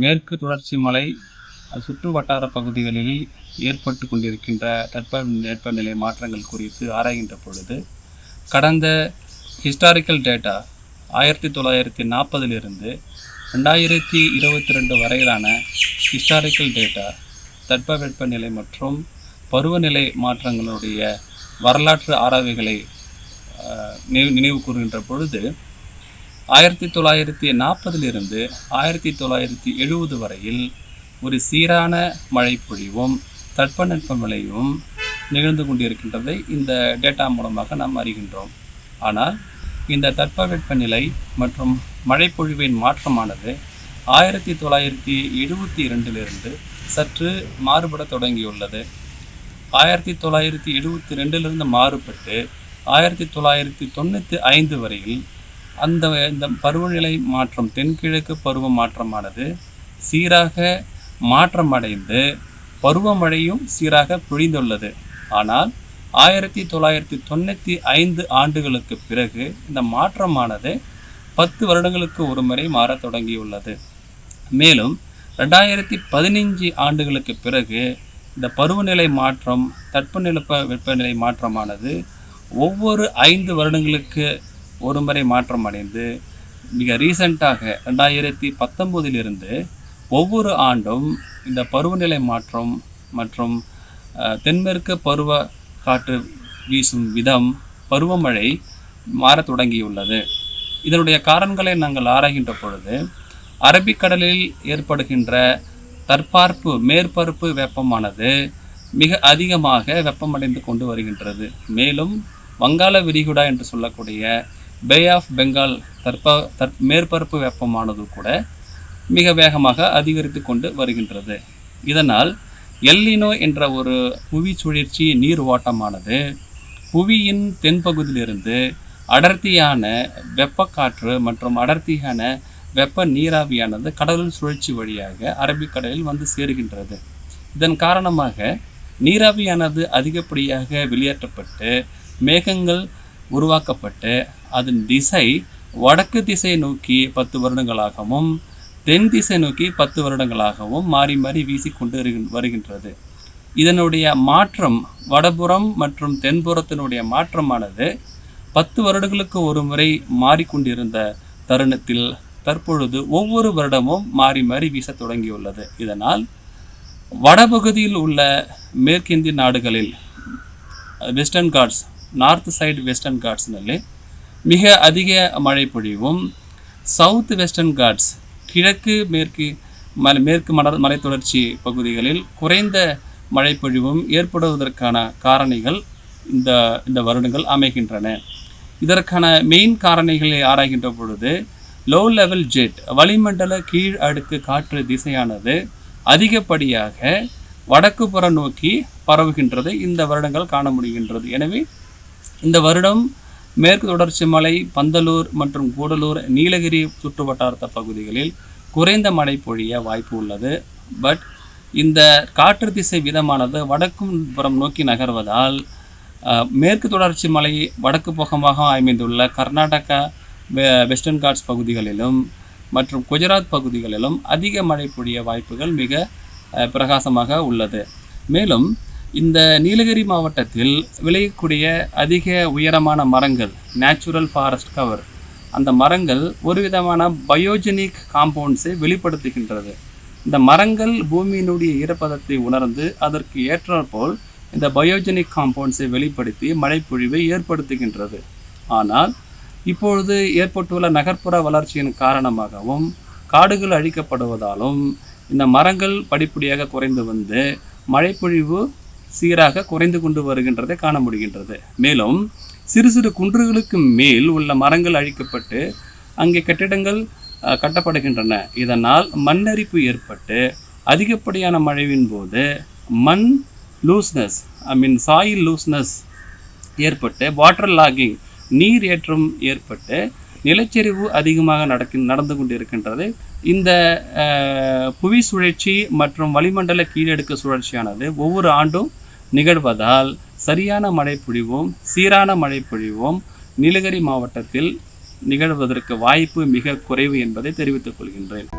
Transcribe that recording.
மேற்கு தொடர்ச்சி மலை சுற்று வட்டார பகுதிகளில் ஏற்பட்டு கொண்டிருக்கின்ற வெப்பநிலை மாற்றங்கள் குறித்து ஆராய்கின்ற பொழுது கடந்த ஹிஸ்டாரிக்கல் டேட்டா 1940 2022 வரையிலான ஹிஸ்டாரிக்கல் டேட்டா தட்பவெப்பநிலை மற்றும் பருவநிலை மாற்றங்களுடைய வரலாற்று ஆராய்வுகளை நினைவு கூறுகின்ற பொழுது 1940 1970 வரையில் ஒரு சீரான மழைப்பொழிவும் தட்பவெப்பநிலையும் நிகழ்ந்து கொண்டிருக்கின்றதை இந்த டேட்டா மூலமாக நாம் அறிகின்றோம். ஆனால் இந்த தட்பவெப்பநிலை மற்றும் மழைப்பொழிவின் மாற்றமானது 1972 சற்று மாறுபட தொடங்கியுள்ளது. 1972 மாறுபட்டு 1995 வரையில் இந்த பருவநிலை மாற்றம் தென்கிழக்கு பருவ மாற்றமானது சீராக மாற்றமடைந்து பருவமழையும் சீராக பொழிந்துள்ளது. ஆனால் 1995 ஆண்டுகளுக்கு பிறகு இந்த மாற்றமானது 10 வருடங்களுக்கு ஒரு முறை மாற தொடங்கியுள்ளது. மேலும் 2015 ஆண்டுகளுக்கு பிறகு இந்த பருவநிலை மாற்றம் வெப்பநிலை மாற்றமானது ஒவ்வொரு 5 வருடங்களுக்கு ஒரு முறை மாற்றம் அடைந்து மிக ரீசெண்டாக 2019 ஒவ்வொரு ஆண்டும் இந்த பருவநிலை மாற்றம் மற்றும் தென்மேற்கு பருவ காற்று வீசும் விதம் பருவமழை மாற தொடங்கியுள்ளது. இதனுடைய காரணங்களை நாங்கள் ஆராய்கின்ற பொழுது அரபிக்கடலில் ஏற்படுகின்ற மேற்பரப்பு வெப்பமானது மிக அதிகமாக வெப்பமடைந்து கொண்டு வருகின்றது. மேலும் வங்காள விரிகுடா என்று சொல்லக்கூடிய பே ஆஃப் பெங்கால் மேற்பரப்பு வெப்பமானது கூட மிக வேகமாக அதிகரித்து கொண்டு வருகின்றது. இதனால் எல்லினோ என்ற ஒரு புவி சுழற்சி நீர் ஓட்டமானது புவியின் தென்பகுதியிலிருந்து அடர்த்தியான வெப்பக்காற்று மற்றும் அடர்த்தியான வெப்ப நீராவியானது கடலில் சுழற்சி வழியாக அரபிக்கடலில் வந்து சேருகின்றது. இதன் காரணமாக நீராவியானது அதிகப்படியாக வெளியேற்றப்பட்டு மேகங்கள் உருவாக்கப்பட்டு அதன் திசை வடக்கு திசை நோக்கி 10 வருடங்களாகவும் தென் திசை நோக்கி 10 வருடங்களாகவும் மாறி மாறி வீசிக்கொண்டு வருகின்றது. இதனுடைய மாற்றம் வடபுறம் மற்றும் தென்புறத்தினுடைய மாற்றமானது 10 வருடங்களுக்கு ஒரு முறை மாறிக்கொண்டிருந்த தருணத்தில் தற்பொழுது ஒவ்வொரு வருடமும் மாறி மாறி வீச தொடங்கியுள்ளது. இதனால் வடபகுதியில் உள்ள மேற்கிந்திய நாடுகளில் western ghats north side western காட்ஸ்ನಲ್ಲಿ மிக அதிக மழை பொழிவும் சவுத் வெஸ்டர்ன் காட்ஸ் கிழக்கு மேற்கு மலைத்தொடர்ச்சி பகுதிகளில் குறைந்த மழைப்பொழிவும் ஏற்படுவதற்கான காரணிகள் இந்த வருடங்கள் அமைகின்றன. இதற்கான மெயின் காரணிகளை ஆராய்கின்ற பொழுது லோ லெவல் ஜெட் வளிமண்டல கீழ் அடுக்கு காற்று திசையானது அதிகப்படியாக வடக்கு புறம் நோக்கி பரவுகின்றது இந்த வருடங்கள் காண முடிகின்றது. எனவே இந்த வருடம் மேற்கு தொடர்ச்சி மலை பந்தலூர் மற்றும் கூடலூர் நீலகிரி சுற்று வட்டாரத்த பகுதிகளில் குறைந்த மழை பொழிய வாய்ப்பு உள்ளது. பட் இந்த காற்று திசை விதமானது வடக்கு புறம் நோக்கி நகர்வதால் மேற்கு தொடர்ச்சி மலை வடக்கு பக்கமாக அமைந்துள்ள கர்நாடகா வெஸ்டர்ன் காட்ஸ் பகுதிகளிலும் மற்றும் குஜராத் பகுதிகளிலும் அதிக மழை பொழிய வாய்ப்புகள் மிக பிரகாசமாக உள்ளது. மேலும் இந்த நீலகிரி மாவட்டத்தில் விளையக்கூடிய அதிக உயரமான மரங்கள் நேச்சுரல் ஃபாரஸ்ட் கவர் அந்த மரங்கள் ஒரு விதமான பயோஜெனிக் காம்பவுண்ட்ஸை வெளிப்படுத்துகின்றது. இந்த மரங்கள் பூமியினுடைய ஈரப்பதத்தை உணர்ந்து அதற்கு ஏற்றாற்போல் இந்த பயோஜெனிக் காம்பவுண்ட்ஸை வெளிப்படுத்தி மழைப்பொழிவை ஏற்படுத்துகின்றது. ஆனால் இப்பொழுது ஏற்பட்டுள்ள நகர்ப்புற வளர்ச்சியின் காரணமாகவும் காடுகள் அழிக்கப்படுவதாலும் இந்த மரங்கள் படிப்படியாக குறைந்து வந்து மழைப்பொழிவு சீராக குறைந்து கொண்டு வருகின்றதை காண முடிகின்றது. மேலும் சிறு சிறு குன்றுகளுக்கு மேல் உள்ள மரங்கள் அழிக்கப்பட்டு அங்கே கட்டிடங்கள் கட்டப்படுகின்றன. இதனால் மண்ணரிப்பு ஏற்பட்டு அதிகப்படியான மழையின் போது மண் லூஸ்னஸ் சாயில் லூஸ்னஸ் ஏற்பட்டு வாட்டர் லாகிங் நீர் ஏற்றம் ஏற்பட்டு நிலச்சரிவு அதிகமாக நடந்து கொண்டிருக்கின்றது. இந்த புவி சுழற்சி மற்றும் வளிமண்டல கீழடுக்கு சுழற்சியானது ஒவ்வொரு ஆண்டும் நிகழ்வதால் சரியான மழைப்பொழிவும் சீரான மழைப்பொழிவும் நீலகிரி மாவட்டத்தில் நிகழ்வதற்கு வாய்ப்பு மிக குறைவு என்பதை தெரிவித்துக் கொள்கின்றேன்.